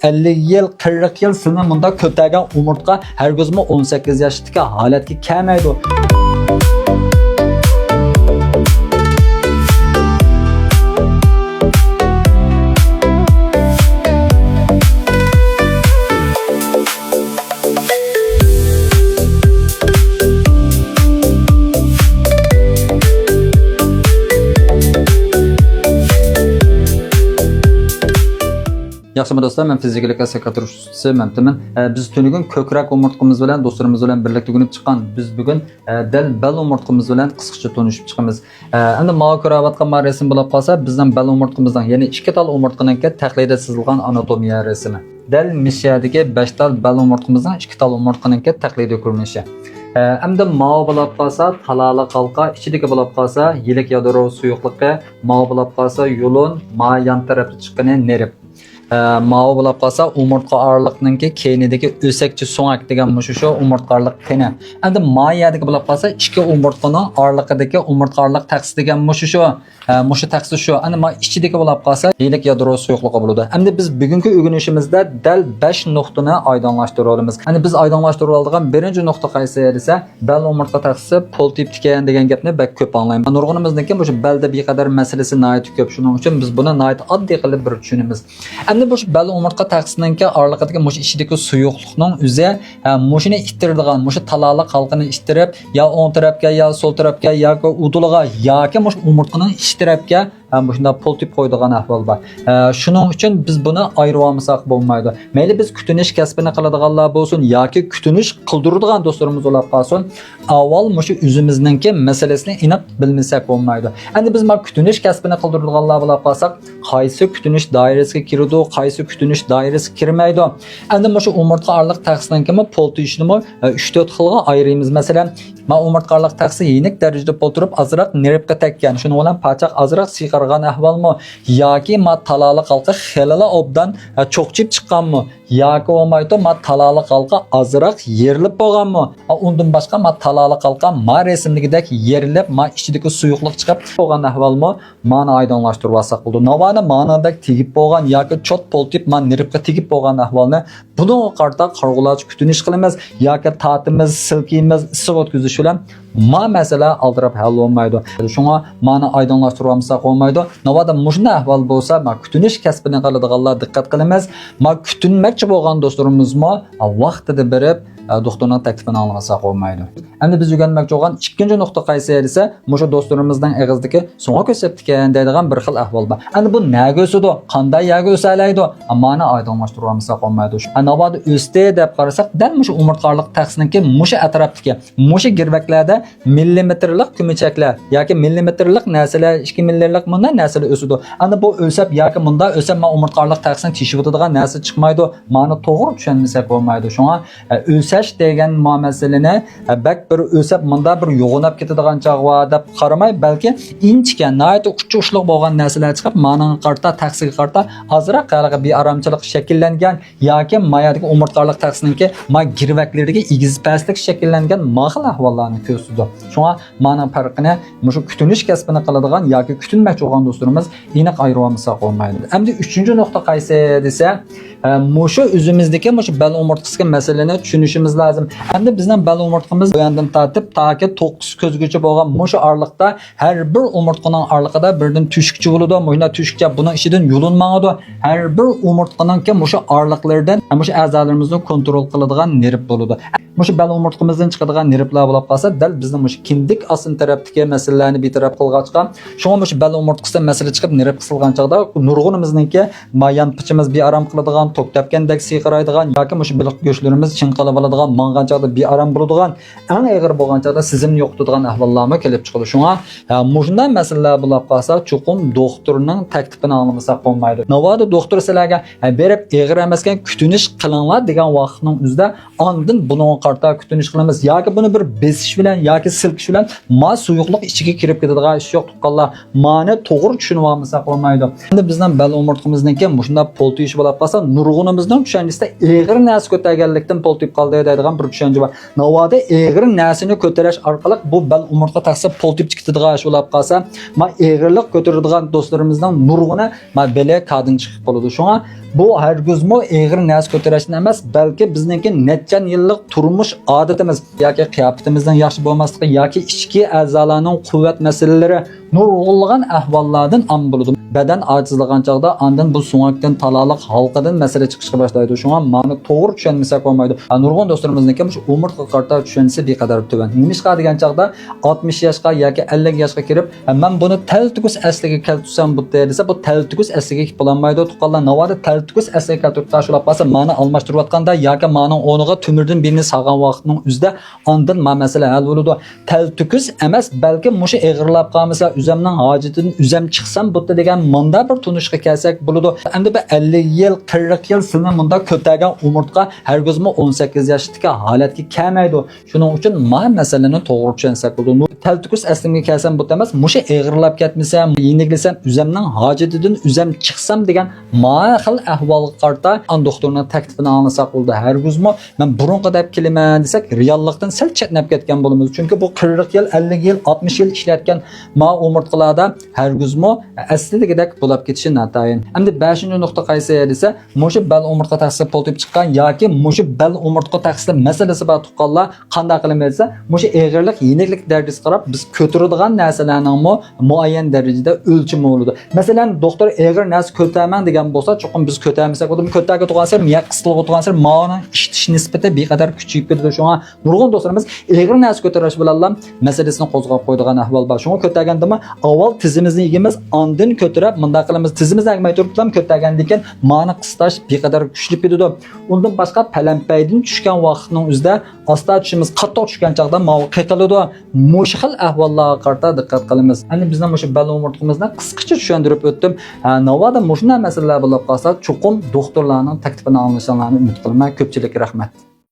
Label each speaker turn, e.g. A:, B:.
A: 50 yıl, 40 yıl seni bunda kötegen umurtqa her gözümü 18 yaşındaki haletki kelmeydi. Yaxşımı dostlar, men fizikalik sekreterisi Memtimin. Biz tünügün kökrak umurtqımız bilen, dostlarımız bilen birlikte günüp çıkan. Biz bugün del bel umurtqımız bilen qısqacha tanışıp çıkımız. Endi mağa ko'rayotgan ma resim bo'lib qolsa, bizden bel umurtqımızdan, yani ikki tal umurtqanınki tahlilda chizilgan anatomiya resmi. Del mishiyadagi 5 tal bel umurtqımızdan ikki tal umurtqanınki tahlilda ko'rinishi. Endi mağa bo'lib qolsa, talali qalqa, ichidagi bo'lib qolsa, yilik yadro suyuqligi, mağa bo'lib qolsa, yulun, ma yan tarafga chiqqani nerv. Mağı bo'lib qolsa umurtqa oraliqninki keynidagi o'sakchi so'ngak degan shu umurtqa oraliq qini. Endi mayadagi bo'lib qolsa ikki umurtqaning oraliqidagi umurtqa oraliq taqsi degan shu taqsi shu. Endi ichidagi bo'lib qolsa yilik yadro suyuqligi bo'ladi. Endi biz bugungi o'rganishimizda dal 5 nuqtani oydinlashtirib olamiz. Endi biz oydinlashtirib oladigan birinchi nuqta qaysi desa, bel umurtqa taqsi pol tip tikan degan gapni bak ko'p anglaymiz. Nurg'unimizniki shu belda bir qadar masalasi nihoyat ko'p. Shuning uchun biz buni nihoyat oddiy qilib bir tushunamiz. Endi bu bel umurtqa taqsininki oraliqidagi ichidagi suyuqlikning o'zi mushuni ittiradigan, mushu talali qalqini ittirib, yo o'ng tarafga, yo so'l tarafga, yoki udulaga, yoki mush umurtqaning ichi tarafga shunda pol tip qo'yadigan ahvol bor. Shuning uchun biz buni ayirib olmasak bo'lmaydi. Mayli biz kutunish kasbini qiladiganlar bo'lsin yoki kutunish qildiradigan do'stlarimiz bo'lib qolsin, avval mushu o'zimizninki masalasini aniq bilmasak bo'lmaydi. Endi biz kutunish kasbini qildiradiganlar bo'lib qolsak, qaysi kutunish doirasiga kiradi, qaysi kutunish doirasiga kirmaydi. Endi mushu umurtqa oraliq taqsininki pol tishni 3-4 xilga ayiramiz. Masalan, umurtqa oraliq taqsi yenik darajada pol turib, azroq nervga tekkan. Shuning bilan pachaq azroq siqargan ahvolmi yoki talali qalqa xelala obdan cho'qchib chiqqanmi yoki bo'lmaydi talali qalqa azroq yerilib bo'lganmi, undan boshqa talali qalqa resimdagidek yerilib ichidagi suyuqlik chiqib bo'lgan ahvolmi ma'ni oydinlashtirib olsak bo'ldi. Navani ma'nodek tegib bo'lgan yoki chot pol tip nervga tegib bo'lgan ahvolni buni qarta qarg'ulachi kutunish qilamiz yoki tatimiz, silkimiz, issiq o'tkazish bilan masala aldirab hal bo'lmaydi. Shunga ma'ni oydinlashtirib olmasak bo'lmaydi. Navada mushunday ahvol bo'lsa, kutunish kasbini qiladiganlar diqqat qilamiz. Kutunmoqchi bo'lgan do'stlarimizmi vaqtida berib doktorning taklifini olmasak bo'lmaydi. Endi biz o'rganmoqchi bo'lgan ikkinchi nuqta qaysi desa, mushu do'stlarimizning og'izdagi so'ngga ko'rsatgan deydigan bir xil ahvol bor. Endi bu nega o'sadi, qanday yaga o'salaydi, ma'ni oydinlashtirib olmasak bo'lmaydi. Navada o'sdi deb qarasak, dal mushu umurtqa oraliq taqsininki mushu atrofdagi, mushu girvaklarda millimetrlik kumichaklar yoki millimetrlik narsalar, 2 millimetrlik bunday narsalar o'sadi. Endi bu o'sab yoki bunda o'sab umurtqa oraliq taqsini teshib o'tadigan narsa chiqmaydi. Ma'ni to'g'ri tushunmasak bo'lmaydi. Shunga o'sash degan masalani bak bir o'sab bunda bir yo'g'inab ketadigan chog'va deb qaramay, balki inchgan, nihoyat uchushliq bo'lgan narsalar chiqib, ma'niga qarta, taqsiga qarta azroq qaraga bir aramchilik shakllangan yoki mayadagi umurtqa oraliq taqsininki girvaklaridagi egiz pastlik shakllangan mahil ahvollarni ko'rsatadi. Shunga ma'ni farqini mushu kutunish kasbini qiladigan yoki kutunmoqchi bo'lgan do'stlarimiz aniq ayirib olmasak bo'lmaydi. Endi 3-nuqta qaysi desa, mushu o'zimizdagi mushu bel umurtqasiga masalani tushunishimiz lozim. Endi bizning bel umurtqamiz bu yandan tortib toki 9 ko'zgacha bo'lgan mushu oraliqda har bir umurtqaning oraliqida birdan tushukcha bo'ladi. Bunda tushukcha buning ichidan yulinmaydi. Har bir umurtqaningki mushu oraliqlardan mushu a'zolarimizni kontrol qiladigan nerv bo'ladi. Mushu bel umurtqamizdan chiqadigan nervlar bo'lib qolsa, dal bizning mushu kindik osin tarafdagi masalalarni betaraf qilg'achqa, shunga mushu bel umurtqasidan masala chiqib nerv qisilgan chog'da nurg'unimizningki mayan pichimiz bir aram qiladigan, tok tepgandek siqiraydigan yoki mushu biliq go'shtlarimiz chinqalib oladigan, mangan chog'da bir aram bo'ladigan, eng og'ir bo'lgan chog'da sizimni yo'qotadigan ahvollarga kelib chiqadi. Shunga mushunday masalalar bo'lib qolsa, chuqur doktorning taklifini olmasak bo'lmaydi. Navada doktor sizlarga berib og'ir emaskan kutunish qilinglar degan vaqtning o'zida ondan buni qarta kutunish qilamiz yoki buni bir besish bilan yoki silkish bilan suyuqlik ichiga kirib ketadigan ish yo'q tuqqanlar ma'ni to'g'ri tushunib olmasak bo'lmaydi. Endi bizning bel umurtqamizniki shunda pol tiyish bo'lib qolsa, nurg'unimizning tushanisida og'ir narsa ko'targanlikdan pol tiyib qoldi deydigan bir tushuncha bor. Navada og'ir narsani ko'tarish orqali bu bel umurtqa taqsa pol tiyib ketadigan ish bo'lib qolsa, og'irlik ko'taradigan do'stlarimizning nurg'uni beli kadin chiqib qoladi. Shunga Bu hargizmi og'ir narsa ko'tarishdan emas, balki bizningki necha yillik turmush odatimiz yoki qiyofatimizdan yaxshi bo'lmasligi yoki ichki a'zolarning quvvat masalalari nurg'unlagan ahvollardan am bo'ladi. Badan ojizlagan chog'da ondan bu so'ngakdan taloliq halqadan masala chiqishga boshlaydi. Shunga ma'ni to'g'ri tushunmasak bo'lmaydi. Nurg'un do'stlarimizniki shu umurtqa qarta tushunsa beqadar tuvan. Nimishqa degan chog'da 60 yoshga yoki 50 yoshga kirib, men buni taltugus asliga keltirsam bu desa, bu taltugus asliga bo'lolmaydi. Tuqqanlar navoda taltugus asliga keltirib tashlab qolsa, ma'ni almashtirayotganda yoki ma'ni o'rniga tumirdan birini saqan vaqtning o'zida ondan masala hal bo'ladi. Taltugus emas, balki mushu eg'irlab qolmasa, uzamning hojatidan uzam chiqsam bu degan manda bir tunishga kelsak bo'ladi. Endi bu 50 yil, 40 yil sizni bunda ko'targan umurtqa hargizmi 18 yoshdagi holatga kelmaydi. Shuning uchun masalani to'g'ri tushunsak bo'ladi. Taltugus aslimga kelsam bu emas, mushu eg'irlab ketmasam, yeniglisam, uzamning hojatidan uzam chiqsam degan xil ahvolga qarta an doktorning taklifini anglasak bo'ldi. Hargizmi men burunqa deb kelaman desak, reallikdan sal chetnab ketgan bo'lamiz. Chunki bu 40 yil, 50 yil, 60 yil ishlatgan umurtqalarda hargizmi aslidagidek bo'lib ketishi natayin. Endi 5-nuqta qaysi desa, mushu bal umurtqa taqsir bo'lib chiqqan yoki mushu bal umurtqa taqsir masalasi bor tuqqanlar qanday qilinsa, mushu eg'irlik, yeniglik darajasiga qarab biz ko'taradigan narsalarning muayyan darajada o'lchimi bo'ladi. Masalan, doktor eg'ir narsa ko'taraman degan bo'lsa, cho'qim biz ko'tarmasak bo'ladi. Ko'targa turgan sir, miya qisilib turgan sir, ma'ning ishtish nisbati beqadar kuchayib ketadi. Shunga nurg'un do'stlarimiz eg'ir narsa ko'tarish bilan masalasini qo'zg'ab qo'yadigan ahvol bor. Shunga ko'targandimi, avval tizimizni yigimiz, ondan ko'tarib, bunday qilamiz, tizimizni agmay turib ham ko'targandan keyin ma'ni qistash beqadar kuchli ketadi. Undan boshqa palampaydan tushgan vaqtning o'zida asta tushimiz qattiq tushgan chaqda ma'ni qiqiladi. Mushxil ahvollarga qarta diqqat qilamiz. Endi bizning mushu bal umurtqamizni qisqacha tushuntirib o'tdim. Navoda mushunday masalalar bo'lib qolsa, chuqur doktorlarning taklifini anglashlarini umid qilaman. Ko'pchilik rahmat.